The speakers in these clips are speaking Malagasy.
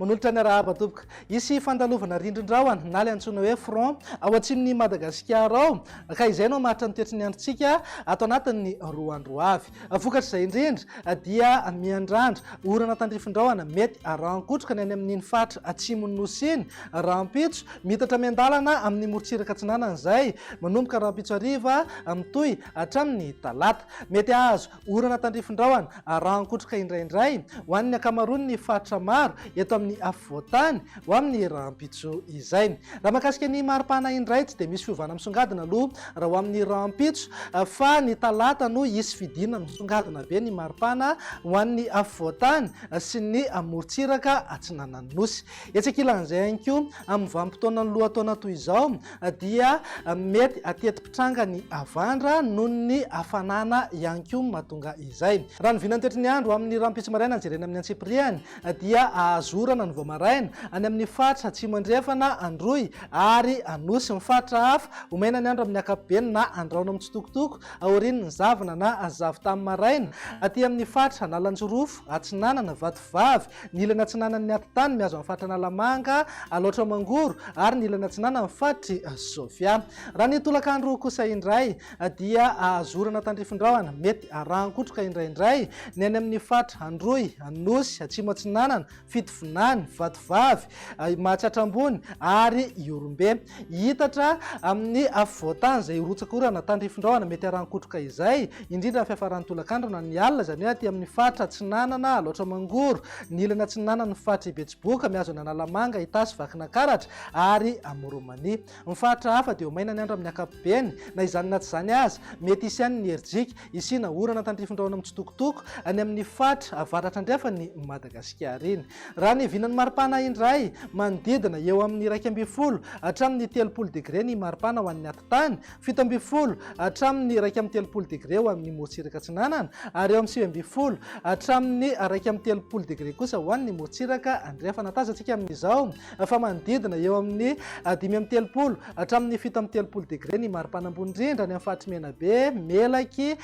manolotra ny arahaba tompoko isy fandalovana rindrindrahona na le antsoina hoe front ao atsimony Madagasikara ao ka izay no maritra ny toetriny androntsika ato anatin'ny roa andro avy. Vokatra izay indrindra dia miandrandra orana tandrifindrahona mety rahankotroka ny any amin'iny fatra atsimon'ny nosy iny rahampitso mitatra miandalana amin'ny morotsiraka atsinanana izay manomboka rahampitso ariva mitoy hatramin'ny talata. Mety azo orana tandrifindrahona rahankotroka indraindray ho an'ny akamaroany ny fatra maro eto amin'ny afovoantany ho amin'ny rahampitso izay. Raha mahakasika ny maripana indray tsy dia misy fiovana misongadina aloha raha ho amin'ny rahampitso fa ny talata no isy fidina misongadina be ny maripana ho an'ny afovoantany sy ny morotsiraka atsinanan'ny nosy. Etsaka ilan'izay ihany koa amin'ny vanim-potoana ny lohataona toy izao dia mety ateti-pitranga ny avandra noho ny hafanana ihany koa mahatonga izay. Raha ny vinany toetriny andro amin'ny rahampitso maraina jerena amin'ny antsipriany dia azorana ny voamaraina any amin'ny fatra atsimo andrefana androy ary anosy mifatra hafa omaina ny andro amin'ny akapobeny na andraona amin'ny tsitokotoko aorian'ny zavona na zavy tamin'ny maraina aty amin'ny fatra analanjorofo atsinanana vatovavy ny ilana atsinanan'ny atitany miazo amin'ny fatra nalamanga aloatra mangoro ary ny ilana atsinanana amin'ny fatry sofia. Raha ny tolakandro kosa indray dia azorana tandrifindrahona mety rahankotroka indraindray ny any amin'ny fatra androy anosy atsimo atsinanana fitovinany vatovavy mahatsatra ambony ary iorombe hitatra amin'ny afovoantany izay rotsaka orana tandrifindrahona mety rahankotroka izay indrindra ny fiafaran'ny tolakandro na ny alina izany hoe aty amin'ny fatra atsinanana aloatra mangoro ny ilana atsinanana ny fatra betsiboka miazo ny analamanga itasy vakina karatra ary amoromani. Ny fatra hafa dia omaina ny andro amin'ny akapobeny na izany na tsy izany azy mety isy ihany ny erijika isina orana tandrifindrahona amin'ny tsitokotoko any amin'ny fatra avaratra andrefa ny Madagasikara iny. Raha ny vinan'ny maripana indray manodidina eo amin'ny 1.10 hatramin'ny 30 degré ny maripana ho an'ny atitany, 7.10 hatramin'ny 1.30 degré ho amin'ny morotsiraka atsinanana ary eo amin'ny 9.10 hatramin'ny 1.30 degré kosa ho an'ny morotsiraka andrefana. Tazantsika amin'izao fa manodidina eo amin'ny 5.30 hatramin'ny 7.30 degré ny maripana ambony indrindra ny amin'ny fatra menabe, melaky,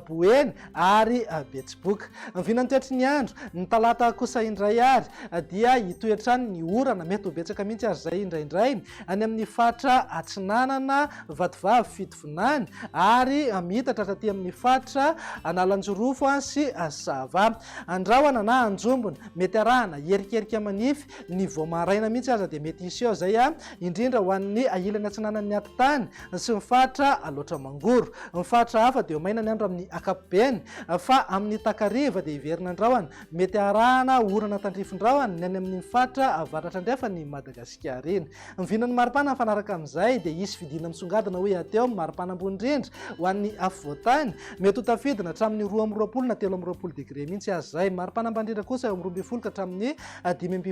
boeny ary betsiboka. Ny vinany toetriny andro ny talata kosa indray ary dia hitoetrany ny orana mety ho betsaka mihitsy azy izay indraindray any amin'ny fatra atsinanana vatovavy fitovinany ary mitatra taty amin'ny fatra analanjorofo sy sava. Andrahona na anjombona mety arahana erikerika manify ny voamaraina mihitsy aza dia mety isy eo zay indrindra ho an'ny ilany atsinanan'ny atitany sy ny fatra aloatra mangoro. Ny fatra hafa dia omaina ny andro amin'ny akapobeny fa amin'ny takariva dia iverina andrahona mety arahana orana tandrifindrahona ny any amin'ny fatra avaratra andrefa ny Madagasikara iny. Ny vinan'ny maripana fanaraka amin'izay dia isy fidina misongadina hoe ateo maripana ambony indrindra ho an'ny afovoantany mety ho tafidina hatramin'ny 2.20 na 3.20 degré mihitsy azy izay. Maripana ambandrindra kosa eo amin'ny 2.20 ka hatramin'ny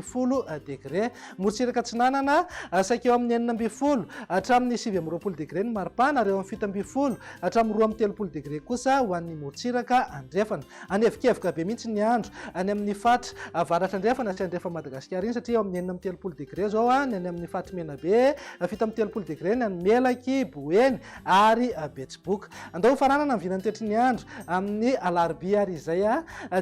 5.20 degré. Morotsiraka atsinanana saika eo amin'ny 4.20 hatramin'ny 7.20 degré ny maripana ary eo amin'ny 7.20 hatramin'ny 2.30 degré kosa ho an'ny morotsiraka andrefana. Anevikevoka be mihitsy ny andro any amin'ny fatra avaratra andrefana sy andrefa Madagasikara iny satria eo amin'ny 4.30 degré zao ny any amin'ny fatra menabe, 7.30 degré ny any melaky, boeny ary betsiboka. Andao faranana ny vinany toetriny andro amin'ny alarobia ary izay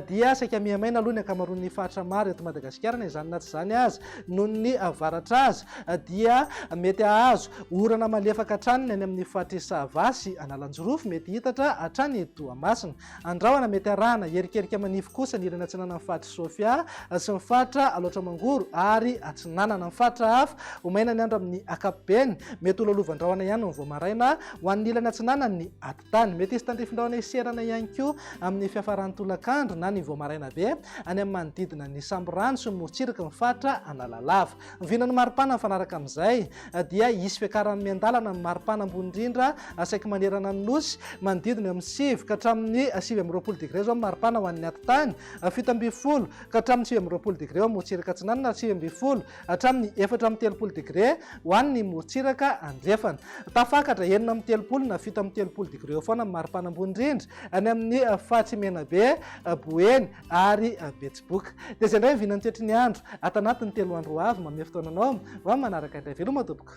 dia saika miamaina aloha ny akamaroan'ny fatra maro eto Madagasikara na izany na tsy izany azy noho ny avaratra azy dia mety ahazo orana malefaka hatrany any amin'ny fatra sava sy analanjorofo mety hitatra hatrany Toamasina. Andrahona mety arahana erikerika manify kosa ny ilana atsinanana ny fatra sofia sy ny fatra aloatra mangoro ary atsinanana ny fatra hafa omaina ny andro amin'ny akapobeny mety olalovan-drahona ihany ny voamaraina ho an'ny ilana atsinanana ny atitany. Mety isy tandrifindrahona iserana ihany koa amin'ny fiafaran'ny tolakandro na ny voamaraina be any amin'ny manodidina ny samborano sy ny morotsiraka ny fatra analalava. Ny vinan'ny maripana mifanaraka amin'izay dia isy fiakaran'ny miandalana ny maripana ambony indrindra saika manerana ny nosy manodidina amin'ny 7 ka hatramin'ny 7.20 degré zao maripana ho an'ny atitany, 7.20 ka hatramin'ny 7.20 degré ho morotsiraka atsinanana, 7.20 hatramin'ny 4.30 degré ho an'ny morotsiraka andrefana. Tafakatra 9.30 na 7.30 degré eo foana maripana ambony indrindra any amin'ny fatra menabe, boeny ary betsiboka. Dia izay indray vinany toetriny andro ato anatin'ny 3 andro avy manome fotoananao ho manaraka indray veloma tompoko.